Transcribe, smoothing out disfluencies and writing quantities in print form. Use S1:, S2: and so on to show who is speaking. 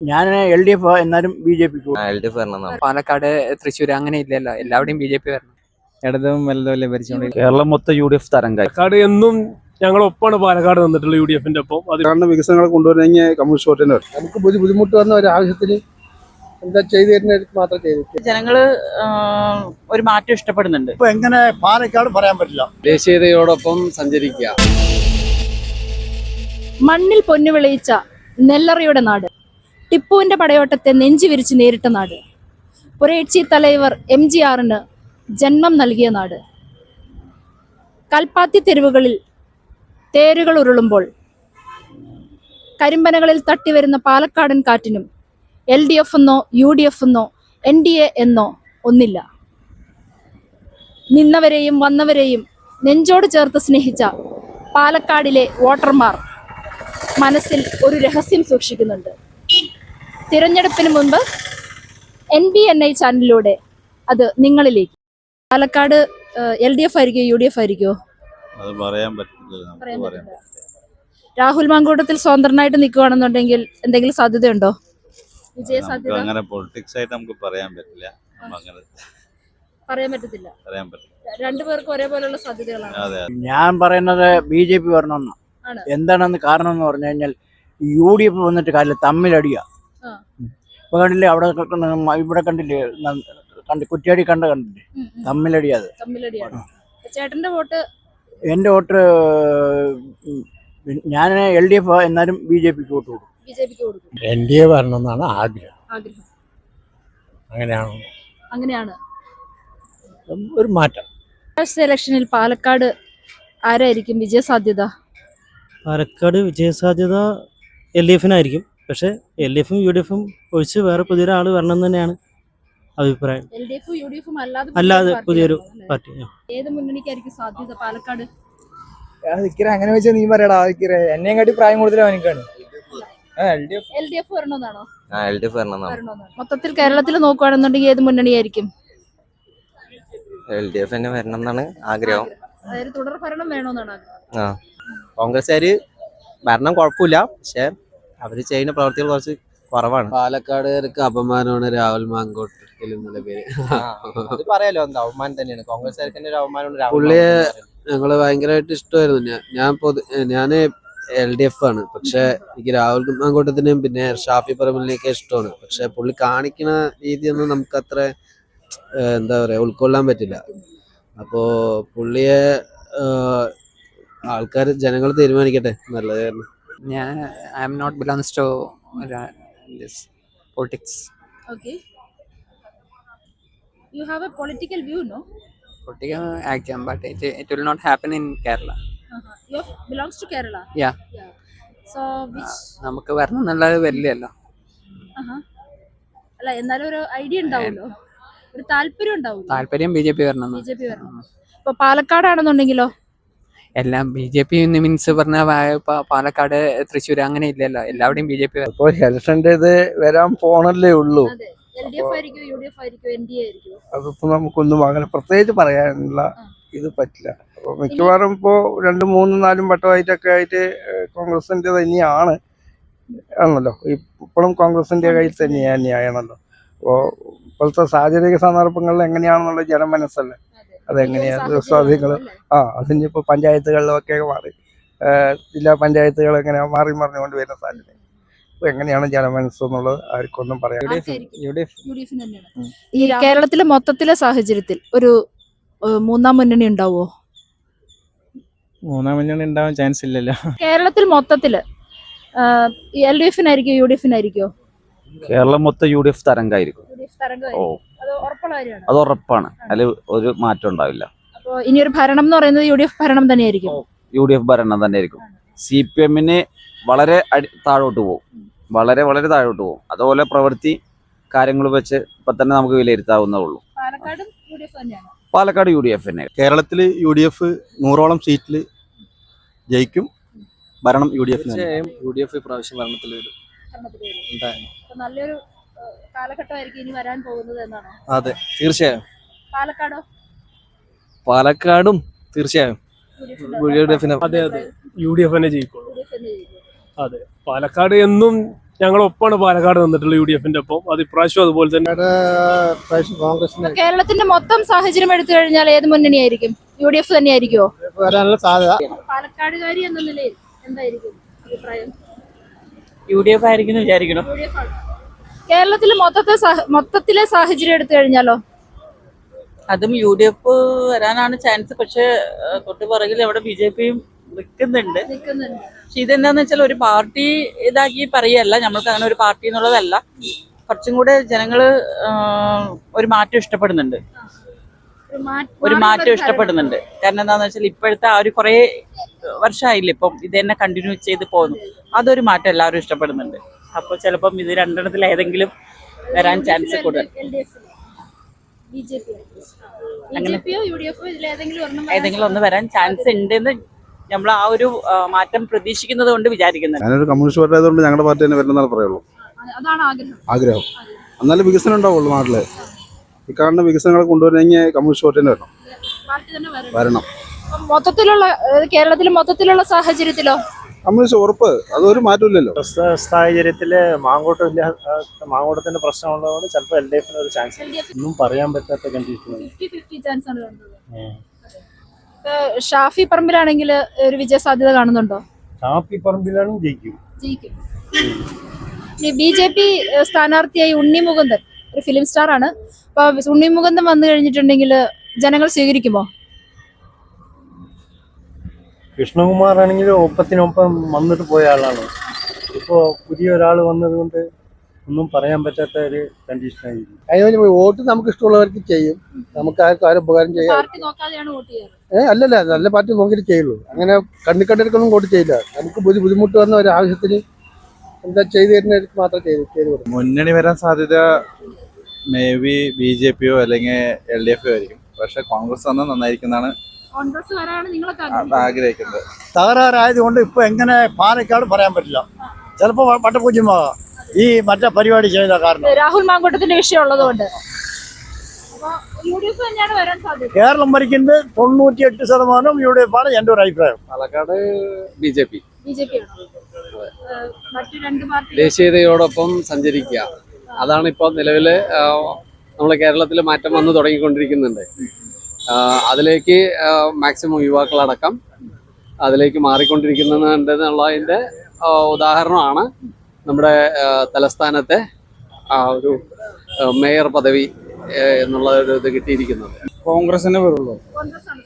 S1: ഞാൻ LDF എന്നാലും BJP
S2: LDF വരണം.
S3: പാലക്കാട്, തൃശ്ശൂർ അങ്ങനെ ഇല്ലല്ലോ, എല്ലാവിടെയും BJP വരണം.
S4: ഇടതും വലുതും ഭരിച്ചുകൊണ്ട്
S5: കേരളം മൊത്തം UDF തരംഗായി.
S6: പാലക്കാട് എന്നും ഞങ്ങൾ ഒപ്പാണ് പാലക്കാട് നിന്നിട്ടുള്ള UDFന്റെ ഒപ്പം.
S7: കാരണം വികസനങ്ങൾ കൊണ്ടുവരണമെങ്കിൽ കമ്മ്യൂണിസ്റ്റ് വോട്ട് തന്നെ നമുക്ക് ബുദ്ധിമുട്ട് വന്ന ഒരു ആവശ്യത്തിന് എന്താ ചെയ്തു തരുന്ന മാത്രം ചെയ്തു.
S8: ജനങ്ങള് ഒരു മാറ്റം ഇഷ്ടപ്പെടുന്നുണ്ട്.
S1: ഇപ്പൊ എങ്ങനെ പാലക്കാട് പറയാൻ പറ്റില്ല.
S4: ദേശീയതയോടൊപ്പം സഞ്ചരിക്കുക.
S9: മണ്ണിൽ പൊന്നു വിളയിച്ച നെല്ലറയുടെ നാട്, ടിപ്പുവിന്റെ പടയോട്ടത്തെ നെഞ്ചു വിരിച്ച് നേരിട്ട നാട്, പുരേഴ്ചി തലൈവർ MGRന് ജന്മം നൽകിയ നാട്. കൽപ്പാത്തി തെരുവുകളിൽ തേരുകൾ ഉരുളുമ്പോൾ കരിമ്പനകളിൽ തട്ടിവരുന്ന പാലക്കാടൻ കാറ്റിനും LDF എന്നോ UDF എന്നോ NDA എന്നോ ഒന്നില്ല. നിന്നവരെയും വന്നവരെയും നെഞ്ചോട് ചേർത്ത് സ്നേഹിച്ച പാലക്കാടിലെ വോട്ടർമാർ മനസ്സിൽ ഒരു രഹസ്യം സൂക്ഷിക്കുന്നുണ്ട്. തിരഞ്ഞെടുപ്പിന് മുൻപ് NBNI ചാനലിലൂടെ അത് നിങ്ങളിലേക്ക്. Palakkad LDF ആയിരിക്കോ UDF ആയിരിക്കോ?
S10: അത് പറയാൻ പറ്റില്ല.
S9: രാഹുൽ മാങ്കൂട്ടത്തിൽ സ്വതന്ത്രനായിട്ട് നിൽക്കുകയാണെന്നുണ്ടെങ്കിൽ എന്തെങ്കിലും സാധ്യതയുണ്ടോ? വിജയ സാധ്യത
S10: അങ്ങനെ പൊളിറ്റിക്സ് ആയിട്ട് നമുക്ക് പറയാൻ പറ്റില്ല.
S9: പറയാൻ പറ്റില്ല. രണ്ടുപേർക്കും ഒരേപോലെയുള്ള സാധ്യതകളാണ്.
S1: ഞാൻ പറയുന്നത് BJP വരണമെന്നാണ്. എന്താണെന്ന് കാരണം എന്ന് പറഞ്ഞു കഴിഞ്ഞാൽ UDF വന്നിട്ട് കാര്യം തമ്മിലടിയാ. ഇപ്പൊ കണ്ടില്ലേ, അവിടെ ഇവിടെ കണ്ടില്ലേ, കുറ്റ്യാടി കണ്ടില്ലേ, തമ്മിലടിയാത്.
S9: ചേട്ടന്റെ വോട്ട്?
S1: എന്റെ വോട്ട് ഞാൻ LDF എന്നാലും BJPക്ക് വോട്ട് കൊടുക്കും.
S7: NDA വരണമെന്നാണ് ആഗ്രഹം.
S9: അങ്ങനെയാണ്
S7: ഒരു മാറ്റം.
S9: ഇലക്ഷനിൽ പാലക്കാട് ആരായിരിക്കും വിജയ സാധ്യത?
S11: പാലക്കാട് വിജയസാധ്യത LDFനായിരിക്കും. പക്ഷെ LDFും UDFും ഒഴിച്ച് വേറെ പുതിയൊരാൾ വരണം തന്നെയാണ് അഭിപ്രായം.
S9: LDFും UDFും
S11: അല്ലാതെ പുതിയൊരു പാർട്ടി.
S9: ഏത് മുന്നണിക്കായിരിക്കും സാധ്യത പാലക്കാട്?
S4: അങ്ങനെ വെച്ചാൽ നീ പറയടാ, എന്നെയും കാട്ടി പ്രായം കൂടുതലാണ് എനിക്കാണ്.
S9: LDF വരണമെന്നാണോ?
S2: LDF വരണം.
S9: മൊത്തത്തിൽ കേരളത്തിൽ നോക്കുകയാണെന്നുണ്ടെങ്കിൽ ഏത് മുന്നണിയായിരിക്കും?
S2: LDF തന്നെ വരണം എന്നാണ് ആഗ്രഹം.
S9: അതായത് തുടർ ഭരണം വേണമെന്നാണ് ആഗ്രഹം.
S2: കോൺഗ്രസ്സുകാര് ഭരണം കുഴപ്പമില്ല, പക്ഷെ അവര് ചെയ്യുന്ന പ്രവർത്തികൾ കുറച്ച് കുറവാണ്.
S4: പാലക്കാടുകാർക്ക് അപമാനമാണ് രാഹുൽ മാങ്കോട്ടത്തിൽ എന്നുള്ള പേര്.
S2: അത് പറയാലോ, എന്താ അവമാനം തന്നെയാണ്. കോൺഗ്രസ്സുകാർക്ക് തന്നെ ഒരു അവമാനമാണ്.
S4: പുള്ളിയെ ഞങ്ങള് ഭയങ്കരമായിട്ട് ഇഷ്ടമായിരുന്നു. ഞാന് LDF ആണ്. പക്ഷെ എനിക്ക് രാഹുൽ മാങ്കോട്ടത്തിനെയും പിന്നെ ഷാഫി പറമ്പലിനെയൊക്കെ ഇഷ്ടമാണ്. പക്ഷെ പുള്ളി കാണിക്കുന്ന രീതിയൊന്നും നമുക്ക് അത്ര എന്താ പറയാ ഉൾക്കൊള്ളാൻ പറ്റില്ല. അപ്പോ പുള്ളിയെ ആൾക്കാർ ജനങ്ങൾ തീരുമാനിക്കട്ടെ, നല്ലതായിരുന്നു.
S3: I am not belongs to this politics.
S9: Okay. You have a political view, no?
S3: Political action, but it will not happen in Kerala.
S9: You belongs to Kerala?
S3: Yeah.
S9: So which
S3: നമുക്ക് വരണം എന്നുള്ളത് വരില്ലല്ലോ.
S9: അല്ല, എന്നാലും ഒരു ഐഡിയ ഉണ്ടാവുമല്ലോ, ഒരു താല്പര്യം ഉണ്ടാവും.
S3: താല്പര്യം BJP വരണം.
S9: BJP വരണം. ഇപ്പൊ പാലക്കാടാണെന്നുണ്ടെങ്കിലോ?
S3: എല്ലാം BJP മീൻസ് പറഞ്ഞ പാലക്കാട്, തൃശ്ശൂർ അങ്ങനെ ഇല്ലല്ലോ, എല്ലാവിടെയും BJP വരണം.
S7: ഇപ്പോൾ ഇലക്ഷൻ്റെ ഇത് വരാൻ പോണല്ലേ ഉള്ളൂ.
S9: LDF ആയിരിക്കും, UDF ആയിരിക്കും, NDA ആയിരിക്കും?
S7: അതിപ്പോ നമുക്കൊന്നും അങ്ങനെ പ്രത്യേകിച്ച് പറയാനുള്ള ഇത് പറ്റില്ല. മിക്കവാറും ഇപ്പോൾ 2, 3, 4 വട്ടമായിട്ടൊക്കെ ആയിട്ട് കോൺഗ്രസിന്റെ തന്നെയാണ് ആണല്ലോ. ഇപ്പോഴും കോൺഗ്രസിന്റെ കയ്യിൽ തന്നെയാണല്ലോ. അപ്പോൾ ഇപ്പോഴത്തെ സാഹചര്യ സന്ദർഭങ്ങളിൽ എങ്ങനെയാണെന്നുള്ള ജനമനസ്സല്ലേ, അതെങ്ങനെയാണ് സ്വാധീനങ്ങൾ. അതിനിപ്പോ പഞ്ചായത്തുകളിലൊക്കെ മാറി, ജില്ലാ പഞ്ചായത്തുകൾ എങ്ങനെ മാറി മറിഞ്ഞുകൊണ്ട് വരുന്ന സാധ്യത. അപ്പൊ എങ്ങനെയാണ് ജനമനസ്സെന്നുള്ളത് ആർക്കൊന്നും പറയാം.
S9: ഈ കേരളത്തിലെ മൊത്തത്തിലെ സാഹചര്യത്തിൽ ഒരു മൂന്നാം മുന്നണി ഉണ്ടാവോ?
S4: മൂന്നാം മുന്നണി ഉണ്ടാവാൻ ചാൻസ് ഇല്ലല്ലോ.
S9: കേരളത്തിൽ മൊത്തത്തില് LDFനായിരിക്കോ UDFനായിരിക്കോ?
S5: കേരളം മൊത്തം UDF തരംഗായിരിക്കും. അത് ഉറപ്പാണ്. അതിൽ ഒരു മാറ്റം ഉണ്ടാവില്ല.
S9: അപ്പൊ ഇനി ഒരു ഭരണം എന്ന് പറയുന്നത് UDF ഭരണം തന്നെയായിരിക്കും.
S5: UDF ഭരണം തന്നെയായിരിക്കും. CPMന് വളരെ താഴോട്ട് പോകും, വളരെ വളരെ താഴോട്ട് പോകും. അതുപോലെ പ്രവൃത്തി കാര്യങ്ങൾ വെച്ച് ഇപ്പൊ തന്നെ നമുക്ക് വിലയിരുത്താവുന്നേ ഉള്ളൂ. പാലക്കാട് UDF തന്നെ.
S7: കേരളത്തിൽ UDF 100ഓളം സീറ്റിൽ ജയിക്കും. ഭരണം UDF.
S4: UDF പ്രാവശ്യം ഭരണത്തിൽ വരും.
S9: നല്ലൊരു കാലഘട്ടമായിരിക്കും ഇനി വരാൻ പോകുന്നത് എന്നാണോ?
S4: അതെ, തീർച്ചയായും.
S9: പാലക്കാടോ?
S4: പാലക്കാടും തീർച്ചയായും
S6: അതെ UDF തന്നെ ജയിക്കുള്ളൂ. അതെ, പാലക്കാട് എന്നും ഞങ്ങൾ ഒപ്പാണ് പാലക്കാട് നിന്നിട്ടുള്ള UDF-ന്റെ ഒപ്പം. അത് ഇപ്രാവശ്യം അതുപോലെ തന്നെ.
S7: കോൺഗ്രസിന്
S9: കേരളത്തിന്റെ മൊത്തം സാഹചര്യം എടുത്തു കഴിഞ്ഞാൽ ഏത് മുന്നണിയായിരിക്കും? UDF തന്നെയായിരിക്കുമോ?
S7: വരാനുള്ള സാധ്യത.
S9: പാലക്കാടുകാരി എന്ന നിലയിൽ എന്തായിരിക്കും അഭിപ്രായം?
S8: UDF ആയിരിക്കും വിചാരിക്കണം.
S9: UDF ആണ്. കേരളത്തിൽ മൊത്തത്തിലെ സാഹചര്യം എടുത്തു കഴിഞ്ഞാലോ?
S8: അതും UDF വരാനാണ് ചാൻസ്. പക്ഷെ തൊട്ട് പുറകിൽ അവിടെ BJP-യും നിൽക്കുന്നുണ്ട്. പക്ഷെ ഇതെന്താന്ന് വെച്ചാൽ ഒരു പാർട്ടി ഇതാക്കി പറയല്ല, നമ്മൾക്ക് അങ്ങനെ ഒരു പാർട്ടി എന്നുള്ളതല്ല. കുറച്ചും കൂടെ ജനങ്ങള് ഒരു മാറ്റം ഇഷ്ടപ്പെടുന്നുണ്ട്. കാരണം എന്താന്ന് വെച്ചാൽ ഇപ്പോഴത്തെ ആ ഒരു കുറെ വർഷമായില്ലേ ഇപ്പം ഇത് തന്നെ കണ്ടിന്യൂ ചെയ്ത് പോകുന്നു. അതൊരു മാറ്റം എല്ലാവരും ഇഷ്ടപ്പെടുന്നുണ്ട്. അപ്പൊ ചിലപ്പം ഇത് രണ്ടെണ്ണത്തിൽ ഏതെങ്കിലും വരാൻ ചാൻസ് കൂടുതൽ. ഏതെങ്കിലും ഒന്ന് വരാൻ ചാൻസ് ഉണ്ടെന്ന് നമ്മൾ ആ ഒരു മാറ്റം പ്രതീക്ഷിക്കുന്നത് കൊണ്ട് വിചാരിക്കുന്നുണ്ട്.
S10: ഞാനൊരു കമ്മ്യൂണിസ്റ്റ് പാർട്ടി ആയതുകൊണ്ട് ഞങ്ങളുടെ പാർട്ടി തന്നെ വരുന്നതാണ് പറയുള്ളൂ. ആഗ്രഹം എന്നാലും വികസനം ഉണ്ടാവുള്ളൂ നാട്ടില്. ഈ കാണുന്ന വികസനങ്ങൾ കൊണ്ടുവരണമെങ്കിൽ കമ്മ്യൂണിസ്റ്റ് പാർട്ടി തന്നെ വരണം.
S9: മൊത്തത്തിലുള്ള കേരളത്തിൽ മൊത്തത്തിലുള്ള സാഹചര്യത്തിലോ?
S10: കമ്മ്യൂണിസ്റ്റ് ഉറപ്പ്, അതൊരു മാറ്റമില്ലല്ലോ.
S11: സാഹചര്യത്തില് മാങ്കോട്ടത്തിന്റെ പ്രശ്നമുള്ളതുകൊണ്ട് ചിലപ്പോൾ LDF-ന് ഒരു ചാൻസ് ഒന്നും പറയാൻ പറ്റാത്ത കണ്ടീഷൻ.
S9: ഷാഫി പറമ്പിലാണെങ്കിൽ ഒരു വിജയ സാധ്യത കാണുന്നുണ്ടോ?
S11: ഷാഫി പറമ്പിലാണ് ജയിക്കും.
S9: BJP സ്ഥാനാർത്ഥിയായി ഉണ്ണി മുകുന്ദൻ ഒരു ഫിലിം സ്റ്റാർ ആണ്. അപ്പൊ ഉണ്ണി മുകുന്ദൻ വന്നു കഴിഞ്ഞിട്ടുണ്ടെങ്കിൽ ജനങ്ങൾ സ്വീകരിക്കുമോ?
S11: കൃഷ്ണകുമാർ ആണെങ്കിൽ ഒപ്പത്തിനൊപ്പം വന്നിട്ട് പോയ ആളാണ്. ഇപ്പോൾ പുതിയ ഒരാൾ വന്നതുകൊണ്ട് ഒന്നും പറയാൻ പറ്റാത്ത ഒരു കണ്ടീഷനായിരിക്കും.
S7: അതിന് വോട്ട് നമുക്ക് ഇഷ്ടമുള്ളവർക്ക് ചെയ്യും. നമുക്ക് ആരും ഉപകാരം ചെയ്യാം. അല്ലല്ല, നല്ല പാർട്ടി നോക്കിയിട്ട് ചെയ്യുള്ളൂ. അങ്ങനെ കണ്ണിക്കണ്ടിരിക്കൊന്നും വോട്ട് ചെയ്യില്ല. നമുക്ക് ബുദ്ധിമുട്ട് വന്ന ഒരു ആവശ്യത്തിന് എന്താ ചെയ്തു തരുന്നവർക്ക് മാത്രം ചെയ്തു കൊടുക്കും.
S10: മുന്നണി വരാൻ സാധ്യത മേ ബി BJP-യോ അല്ലെങ്കിൽ LDF-ഓ ആയിരിക്കും. പക്ഷെ കോൺഗ്രസ് വന്നാൽ നന്നായിരിക്കുന്നതാണ് ആഗ്രഹിക്കുന്നത്.
S1: തകരാറായതുകൊണ്ട് ഇപ്പൊ എങ്ങനെ പാലക്കാട് പറയാൻ പറ്റില്ല. ചിലപ്പോ വട്ടപൂജ്യമാകാം ഈ മറ്റേ പരിപാടി ചെയ്ത കാരണം.
S9: രാഹുൽ മാങ്കൂട്ടത്തിന്റെ വിഷയം ഉള്ളതുകൊണ്ട്
S1: കേരളം ഭരിക്കുന്നത് 98% UDF ആണ് എന്റെ ഒരു അഭിപ്രായം.
S4: പാലക്കാട് BJP
S9: മറ്റു രണ്ട് പാർട്ടി
S4: ദേശീയതയോടൊപ്പം സഞ്ചരിക്കുക, അതാണ് ഇപ്പോൾ നിലവിൽ നമ്മളെ കേരളത്തിൽ മാറ്റം വന്നു തുടങ്ങിക്കൊണ്ടിരിക്കുന്നുണ്ട്. അതിലേക്ക് മാക്സിമം യുവാക്കളടക്കം അതിലേക്ക് മാറിക്കൊണ്ടിരിക്കുന്നുണ്ടെന്നുള്ളതിൻ്റെ ഉദാഹരണമാണ് നമ്മുടെ തലസ്ഥാനത്തെ ഒരു മേയർ പദവി എന്നുള്ള ഒരു ഇത് കിട്ടിയിരിക്കുന്നത്.
S10: കോൺഗ്രസിനെ വരുള്ളൂ.
S9: കോൺഗ്രസ് ആണ്